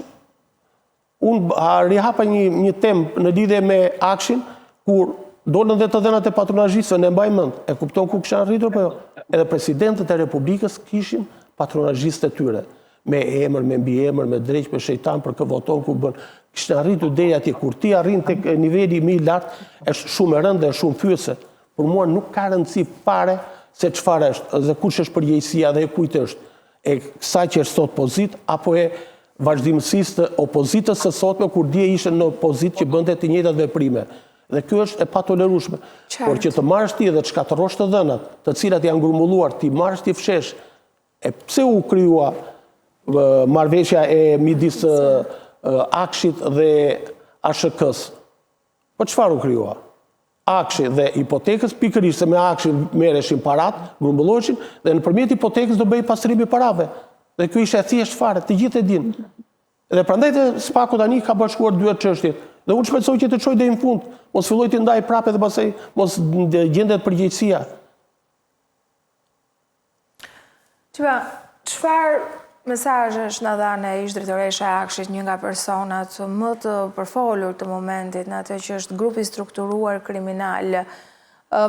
unë rihapa një temë në lidhje me Akshin, kur dolën dhe të dhënat e patronazhisë, ne mbaj mend, e kupton ku kishin arritur po jo? Edhe presidentët e Republikës kishin patronazhistë e tyre, me emër, me mbiemër, me drejt, me shejtan për kë voton, ku bën. Kishin arritur deri atje, kur ti arrin tek niveli më i lartë, është shumë e rëndë dhe shumë fyese. Për mua nuk ka rëndësi fare se çfarë është dhe kush është përgjegjësia dhe e kujt është. E kësaj që është sot pozit apo e vazhdimësisë të opozitës së sotme kur dje ishte në opozitë që bënte të njëjtat veprime. Dhe kjo është e patolerueshme. Por që të marrësh ti dhe të shkatërrosh të dhënat, të cilat janë grumbulluar, ti marrësh ti fshesh. E pse u krijua marrëveshja e midis Akshit dhe ASHK-s? Po çfarë u krijua? Akshi dhe hipotekës, pikërisht se me Akshin merreshin parat, grumbulloheshin dhe nëpërmjet hipotekës do bëj pastrimi parave. Dhe kjo ishte e thjeshtë fare, të gjithë e dinë. Dhe prandaj spaku tani ka bashkuar dy çështjet. Dhe unë shpresoj që të çoj deri në fund, mos filloj të ndaj prapë dhe pastaj mos gjendet përgjegjësia. Çfarë mesazhesh na dhanë ish drejtoresha e Akshit, një nga personat më të përfolur të momentit në atë që është grupi strukturuar kriminal,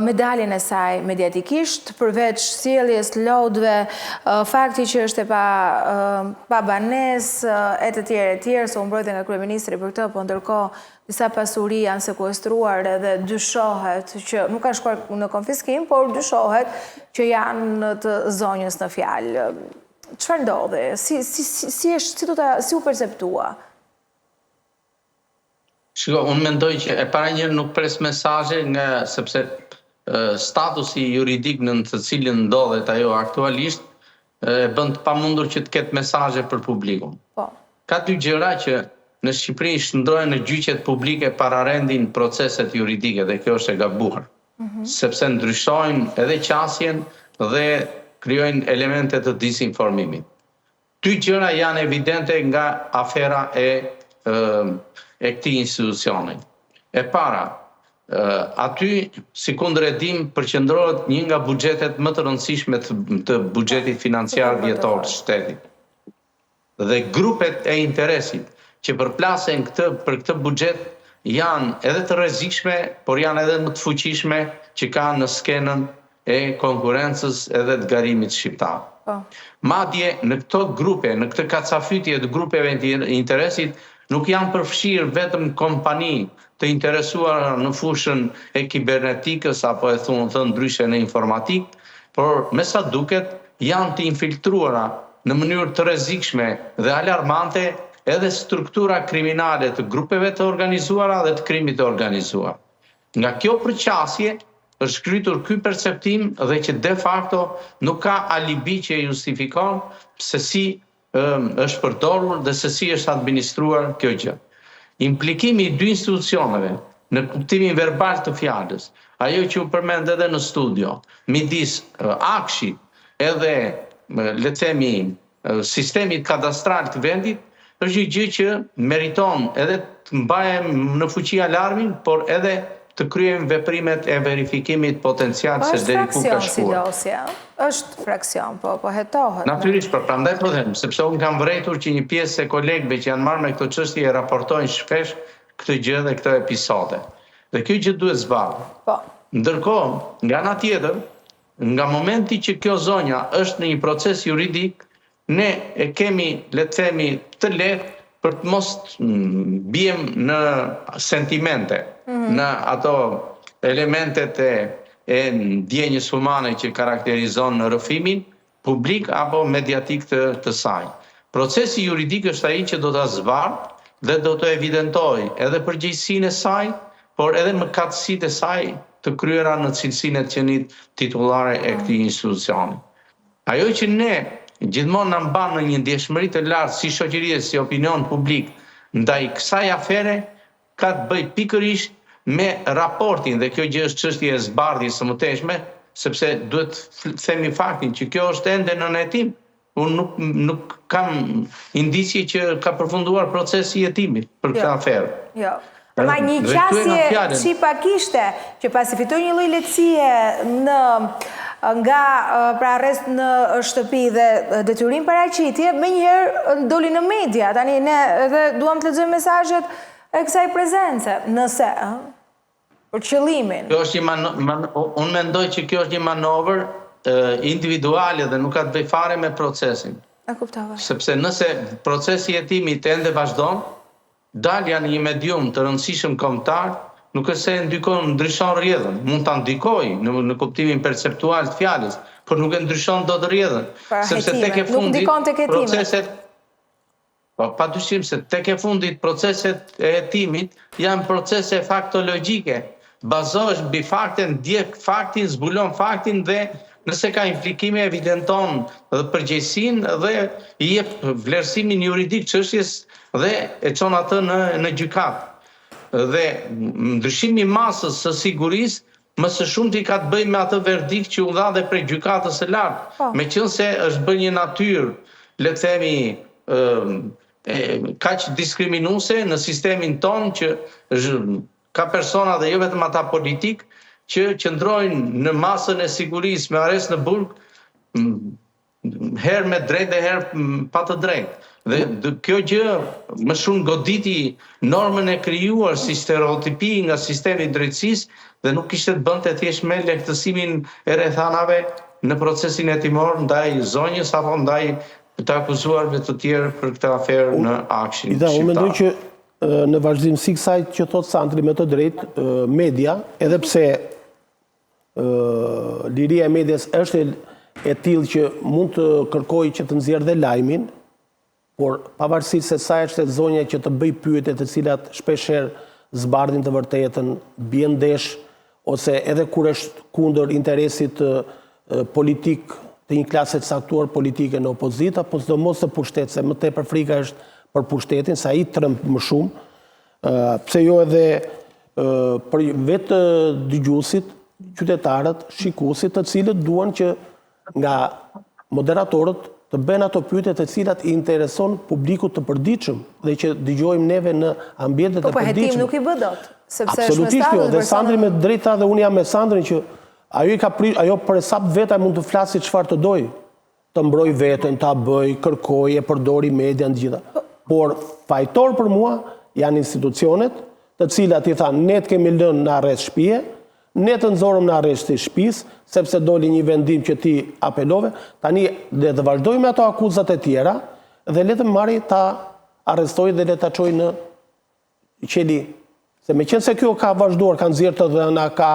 me daljen e saj mediatikisht, përveç sjelljes lodhve, fakti që është e pa banesë, e të tjerë, se u mbrojtën nga kryeministri për këtë, po ndërkohë disa pasuri janë sekuestruar dhe dyshohet që nuk kanë shkuar në konfiskim, por dyshohet që janë të zonjës në fjalë. Çfarë ndodhi? Si u perceptua? Shiko, unë mendoj që e para njërë nuk pres mesazhe sepse statusi juridik në të cilin ndodhet ajo aktualisht e bën të pamundur që të ketë mesazhe për publikun. Ka dy gjëra që në Shqipëri shndrohen në gjyqet publike para rendin proceset juridike dhe kjo është e gabuar. Sepse ndryshojnë edhe qasjen dhe krijojnë elemente të disinformimit. Dy gjëra janë evidente nga afera e këtij institucioni. E para, aty, si kundërhetim, përqendrohet një nga buxhetet më të rëndësishme të buxhetit financiar vjetor të shtetit. Dhe grupet e interesit që përplasen për këtë buxhet janë edhe të rrezikshme, por janë edhe më të fuqishme që kanë në skenën e konkurrencës edhe të garimit shqiptar. Madje në këto grupe, në këtë kacafytje të grupeve të interesit, nuk janë përfshirë vetëm kompani të interesuara në fushën e kibernetikës apo e thënë ndryshe në informatik, por me sa duket janë të infiltruara në mënyrë të rrezikshme dhe alarmante edhe struktura kriminale të grupeve të organizuara dhe të krimit të organizuar. Nga kjo përqasje është shkrytur ky perceptim dhe që de facto nuk ka alibi që e justifikon se si është përdorur dhe se si është administruar kjo gjë. Implikimi i dy institucioneve në kuptimin verbal të fjalës, ajo që u përmend edhe në studio, midis Akshit edhe le të themi sistemit kadastral të vendit, është një gjë që meriton edhe të mbahem në fuqi alarmin, por edhe të kryejmë veprimet e verifikimit potencial se deri ku ka shkuar. Është fraksion, po hetohet. Natyrisht, prandaj po them, sepse unë kam vërejtur që një pjesë e kolegëve që janë marrë me këtë çështje e raportojnë shpesh këtë gjë dhe këtë episode. Dhe kjo gjë duhet zbardhur. Ndërkohë, nga ana tjetër, nga momenti që kjo zonja është në një proces juridik, ne e kemi, le të themi, të lehtë për të mos biem në sentimente, në ato elementet e ndjenjës humane që karakterizon në rrëfimin publik apo mediatik të saj. Procesi juridik është ai që do ta zbardhë dhe do të evidentoj edhe përgjegjësinë e saj, por edhe mëkatësitë e saj të kryera në cilësinë e qenit titullare e këtij institucioni. Ajo që ne gjithmonë na mban në një ndjeshmëri të lartë si shoqëri e si opinion publik ndaj kësaj afere ka të bëjë pikërisht me raportin, dhe kjo gjë është çështje e zbardhjes së mëtejshme, sepse duhet të themi faktin që kjo është ende në hetim. Unë nuk kam indicie që ka përfunduar procesi i hetimit për këtë aferë. Jo. Ma një qasje që pak ishte që pasi fitoi një lloj lehtësie nga pra arrest në shtëpi dhe detyrim paraqitje, menjëherë doli në media. Tani ne edhe duam të lexojmë mesazhet e kësaj prezence, nëse për qëllimin. Kjo është unë mendoj që kjo është një manovër individuale dhe nuk ka të bëjë fare me procesin. E kuptova. Sepse nëse procesi i hetimit ende vazhdon, dalja në një medium të rëndësishëm kombëtar, nuk është se ndryshon rrjedhën. Mund ta ndikojë në kuptimin perceptual të fjalës, por nuk e ndryshon dot rrjedhën. Sepse tek e fundit proceset padyshim se tek e fundit proceset e hetimit janë procese faktologjike. Bazohesh mbi fakte, ndjek faktin, zbulon faktin dhe nëse ka implikime evidenton dhe përgjegjësinë dhe i jep vlerësimin juridik çështjes dhe e çon atë në gjykat. Dhe ndryshimi i masës së sigurisë më së shumti ka të bëjë me atë verdikt që u dha dhe prej gjykatës së lartë, meqense është bërë një natyrë, le të themi, kaq diskriminuese në sistemin ton që ka persona dhe jo vetëm ata politik që qëndrojnë në masën e sigurisë me arrest në burg, herë me drejt dhe herë pa të drejt. Dhe kjo gjë më shumë goditi normën e krijuar si stereotipi nga sistemi i drejtësisë dhe nuk kishte të bënte thjesht me lehtësimin e rrethanave në procesin hetimor ndaj zonjës apo ndaj të akuzuarve të tjerë për këtë aferë në akshin shqiptar. Unë mendoj që në vazhdimsi kësaj që thot Sandri me të drejtë, media, edhe pse liria e medias është e tillë që mund të kërkojë që të nxjerrë dhe lajmin, por pavarësisht se sa është zonja që të bëj pyetje të cilat shpeshherë zbardhin të vërtetën, bien ndesh ose edhe kur është kundër interesit politik të një klase të caktuar politike në opozitë, apo sidomos të pushtet, se më tepër frika është për pushtetin, sa i tremb më shumë, pse jo edhe për vetë dëgjuesit, qytetarët, shikuesit, të cilët duan që nga moderatorët të bëjnë ato pyetje të cilat i intereson publikut të përditshëm dhe që dëgjojmë neve në ambientet e përditshëm. Po hetim nuk i bë dot, sepse është absolutisht jo, dhe Sandri me drejtë tha dhe unë jam me Sandrin që ajo për sa vetë mund të flasë çfarë të dojë, të mbroj veten, ta bëj, kërkoj, e përdori media të gjitha. Por fajtor për mua janë institucionet, të cilat i thanë ne të kemi lënë në arrest shtëpie, ne të nxorëm në arrest të shtëpisë, sepse doli një vendim që ti apelove, tani le të vazhdojmë me ato akuzat e tjera dhe le të marri ta arrestoj dhe le ta çoj në qeli. Se meqense kjo ka vazhduar, ka nxjerrë të dhëna, ka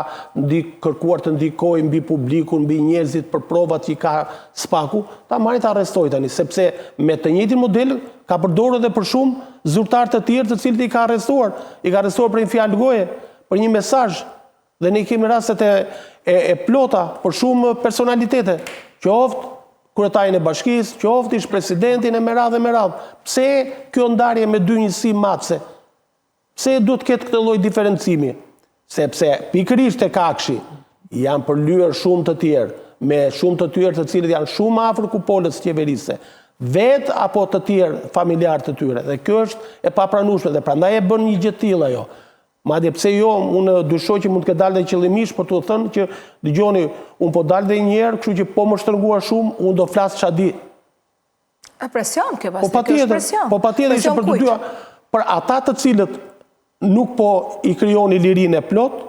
kërkuar të ndikojë mbi publikun, mbi njerëzit për provat që ka spaku, ta marri ta arrestoj tani, sepse me të njëjtin model ka përdorur edhe për shumë zyrtar të tjerë të cilët i ka arrestuar për një fjalë goje, për një mesazh. Dhe ne kemi rastet e plota për shumë personalitete, qoftë kryetarin e bashkisë, qoftë ish presidentin e me radhë. Pse kjo ndarje me dy njësi matse? Pse duhet ketë këtë lloj diferencimi? Sepse pikërisht tek Akshi janë përlyer shumë të tjerë, me shumë të tjerë të cilët janë shumë afër kupolës qeverisë, vetë apo të tjerë familjarë të tyre. Dhe kjo është e papranueshme dhe prandaj e bën një gjë të tillë ajo. Madje pse jo, unë dyshoj që mund të ketë dalë dhe qëllimisht për të thënë që dëgjoni, unë po dalë dhe një herë, kështu që po më shtrënguar shumë, unë do flas ç'a di. Presion kjo pastaj, kjo është presion. Po patjetër ishte për të dyja, për ata të cilët nuk po i krijoni lirinë e plot,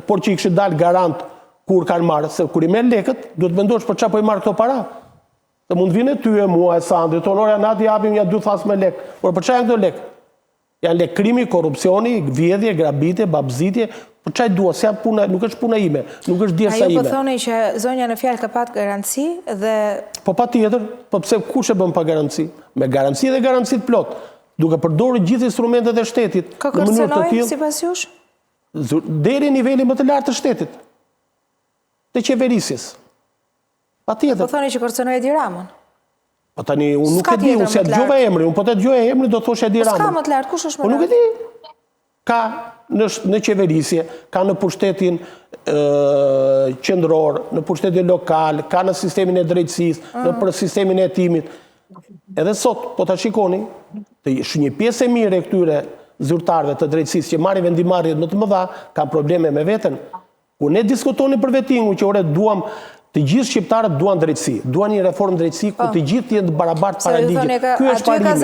por që i kishin dalë garant kur kanë marrë, se kur i merr lekët, duhet mendosh për ç'a po i marr këto para. Se mund vinë ty e mua e Sandrit, tonë nati japim ja 2 thas me lekë, por për ç'a janë këto lekë? Janë lek krimi, korrupsioni, vjedhje, grabitje, babëzitje, Po çaj dua, se puna, nuk është puna ime, nuk është djersa ime. Ajo po thoni që zonja në fjalë ka pat garanci dhe... Po patjetër, po pse kush e bën pa garanci? Me garanci dhe garanci të plot, duke përdorur gjithë instrumentet e shtetit. Ka kërcënojmë sipas jush? Deri në nivelin më të lartë të shtetit. Të qeverisjes. Patjetër. Po thoni që kërcënoi Edi Ramën. Po tani unë nuk e di, unë se të dëgjova emrin, unë po të dëgjoj emrin do të thosh Edi Ramën. Po s'ka më të lartë, kush është më lartë? Po nuk e di. Ka në qeverisje, ka në pushtetin qendror, në pushtetin lokal, ka në sistemin e drejtësisë, në për sistemin e hetimit. Edhe sot, po ta shikoni, është një pjesë e mirë e këtyre zyrtarëve të drejtësisë që marrin vendimarrjet më të mëdha, kanë probleme me veten. Kur ne diskutoni për vettingu që ore duam të gjithë shqiptarët duan drejtësi, duan një reformë drejtësi ku të gjithë jenë barabartë para ligjit. Ky është parimi.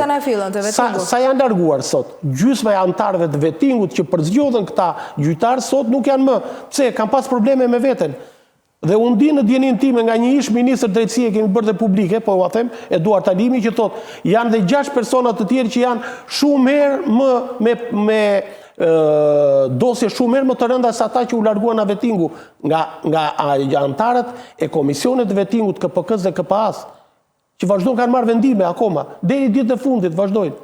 Sa janë larguar sot? Gjysma e anëtarëve të vettingut që përzgjodhen këta gjyqtarë sot nuk janë më. Pse? Kanë pas probleme me veten. Dhe unë di në djenin time nga një ish ministër drejtësie kemi bërë dhe publike, po ua them, Eduard Talimi, që thot, janë dhe 6 personat të tjerë që janë shumë herë me dosje shumë herë më të rënda se ata që u larguan nga vettingu, nga anëtarët e komisionet të vettingut KPK-s dhe KPA-s, që vazhdojnë kanë marrë vendime akoma, deri ditët e fundit vazhdojnë.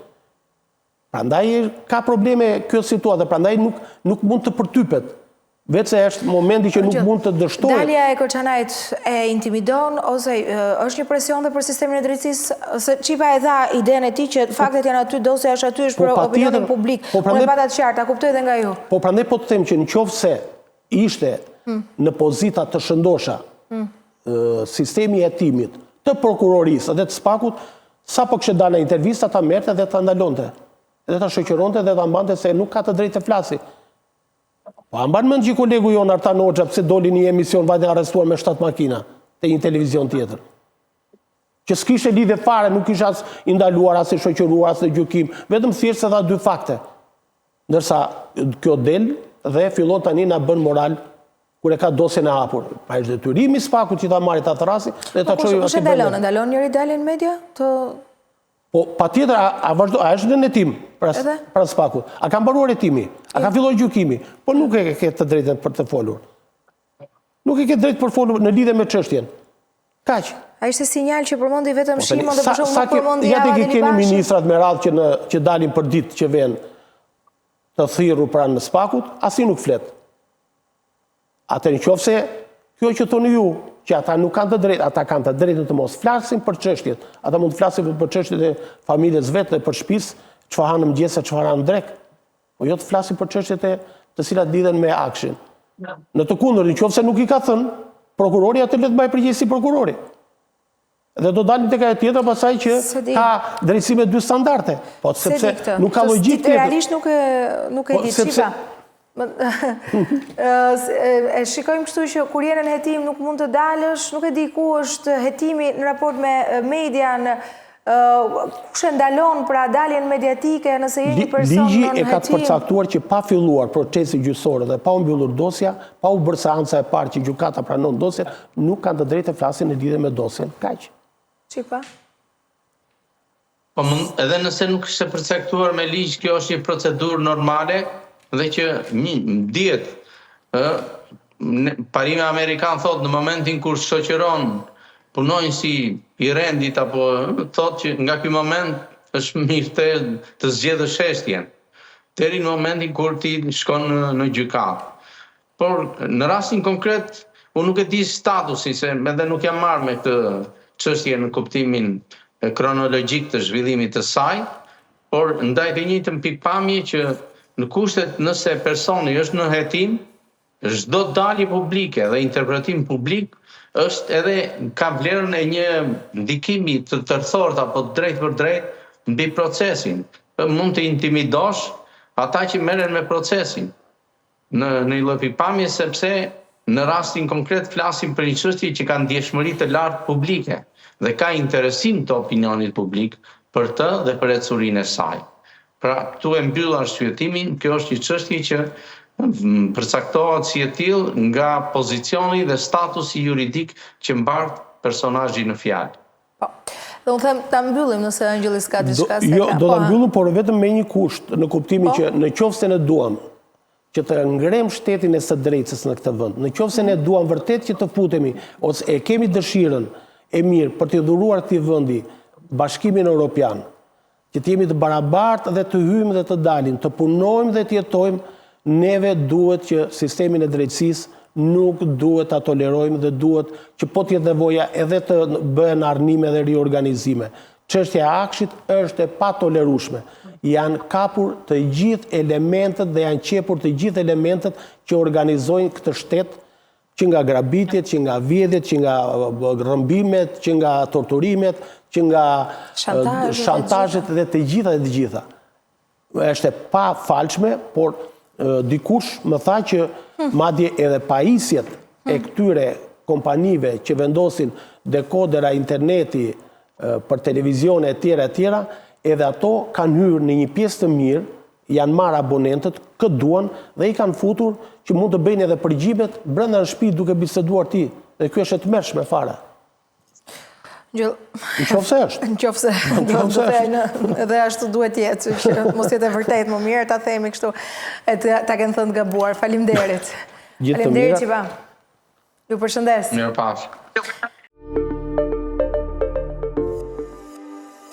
Prandaj ka probleme kjo situatë, prandaj nuk mund të përtypet. Vetë se është momenti që nuk mund të dështojë. Dalja e Koçanajt e intimidon, ose është një presion dhe për sistemin e drejtësisë, se Qipa e dha idenë e tij që faktet janë aty, dosja është aty, është për opinionin publik. Unë e pata të qartë, a kuptoj dhe nga ju. Po prandaj po të them që nëse ishte në pozita të shëndosha sistemi i hetimit të prokurorisë dhe të SPAK-ut, sapo kishte dalë në intervista ta merrte dhe ta ndalonte. Dhe ta shoqëronte dhe ta mbante se nuk ka të drejtë të flasi. Po a mban mend që kolegu jon Artan Hoxha pse doli një emision vajte arrestuar me 7 makina te një televizion tjetër. Që s'kishte lidhje fare, nuk kishte as i ndaluar as i shoqëruar as në gjykim, vetëm thjesht se dha 2 fakte. Ndërsa kjo del dhe fillon tani na bën moral kur e ka dosjen e hapur. Pa është detyrimi i SPAK-ut që ta marrë ta thrasi dhe ta çojë aty. Po ndalon njëri dalin në media të... Po patjetër a është në hetim pra SPAK-ut. A ka mbaruar hetimi? A ka filluar gjykimi? Po nuk e ke të drejtën për të folur. Nuk e ke drejtë për folur në lidhje me çështjen. Kaq. A ishte sinjal që përmendi vetëm Shimon dhe për shkak nuk përmendi ja të keni ministrat me radhë që dalin për ditë që vjen të thirrur pranë SPAK-ut, asi nuk flet. Atë nëse kjo që thoni ju, që ata nuk kanë të drejtë, ata kanë të drejtë të mos flasin për çështjet. Ata mund të flasin për çështjet e familjes vetë dhe për shtëpisë, çfarë hanë mëngjes e çfarë hanë drek. Po jo të flasin për çështjet të cilat lidhen me akshin. Në të kundërt, nëse nuk i ka thënë, prokurori atë le të mbajë përgjegjësi prokurori. Dhe do dalim tek ajo tjetër pasaj që ka drejtësi me 2 standarde. Po sepse nuk ka logjikë tjetër. Realisht nuk e di çipa. E shikojmë kështu që kur jene në hetim nuk mund të dalësh, nuk e di ku është hetimi në raport me median, kush e ndalon pra daljen mediatike nëse je një person në hetim. Ligji e ka të përcaktuar që pa filluar procesi gjyqësor dhe pa u mbyllur dosja, pa u bërë seanca e parë që gjykata pranon dosjen, nuk kanë të drejtë të flasin në lidhje me dosjen. Kaq. Çipa? Po edhe nëse nuk ishte përcaktuar me ligj, kjo është një procedurë normale dhe që dihet parimi amerikan thot në momentin kur shoqëron punonjësi i rendit apo thot që nga ky moment është mirë të zgjedhësh çështjen deri në momentin kur ti shkon në gjykat. Por në rastin konkret unë nuk e di statusin se edhe nuk jam marrë me këtë çështje në kuptimin kronologjik të zhvillimit të saj, por ndaj të njëjtën pikpamje që në kushtet nëse personi është në hetim, çdo dalje publike dhe interpretim publik është edhe ka vlerën e një ndikimi të tërthort apo drejt për drejt mbi procesin. Mund të intimidosh ata që merren me procesin në një lloj pikpamje sepse në rastin konkret flasim për një çështje që ka ndjeshmëri të lartë publike dhe ka interesim të opinionit publik për të dhe për ecurinë e saj. Pra, këtu e mbyll arsyetimin, kjo është një çështje që përcaktohet si e tillë nga pozicioni dhe statusi juridik që mbart personazhi në fjalë. Po. Dhe unë them ta mbyllim nëse Angeli s'ka diçka se ka. Jo, do ta mbyllim, por vetëm me një kusht, në kuptimin që në qoftë se ne duam që të ngrem shtetin e së drejtës në këtë vend. Në qoftë se ne duam vërtet që të futemi, ose e kemi dëshirën e mirë për të dhuruar këtij vendi Bashkimin Evropian, që të jemi të barabartë dhe të hyjmë dhe të dalim, të punojmë dhe të jetojmë, neve duhet që sistemin e drejtësisë nuk duhet ta tolerojmë dhe duhet që po të jetë nevoja edhe të bëhen arnime dhe riorganizime. Çështja e Akshit është e patolerueshme. Janë kapur të gjithë elementet dhe janë qepur të gjithë elementet që organizojnë këtë shtet, që nga grabitjet, që nga vjedhjet, që nga rrëmbimet, që nga torturimet, që nga shantazhet dhe të gjitha. Është e pafalshme, por dikush më tha që madje edhe pajisjet e këtyre kompanive që vendosin dekodera interneti për televizione e tjera, edhe ato kanë hyrë në një pjesë të mirë, janë marrë abonentët, këtë duan, dhe i kanë futur që mund të bëjnë edhe përgjimet brenda në shtëpi duke biseduar ti. Dhe kjo është e tmerrshme fare. Në qoftë se është. Në qoftë se edhe ashtu duhet jetë, që mos jetë e vërtet më mirë, ta themi kështu, e ta kenë thënë gabuar. Faleminderit. Gjithë të mira. Faleminderit, Qiba. Ju përshëndes. Mirëpafshim.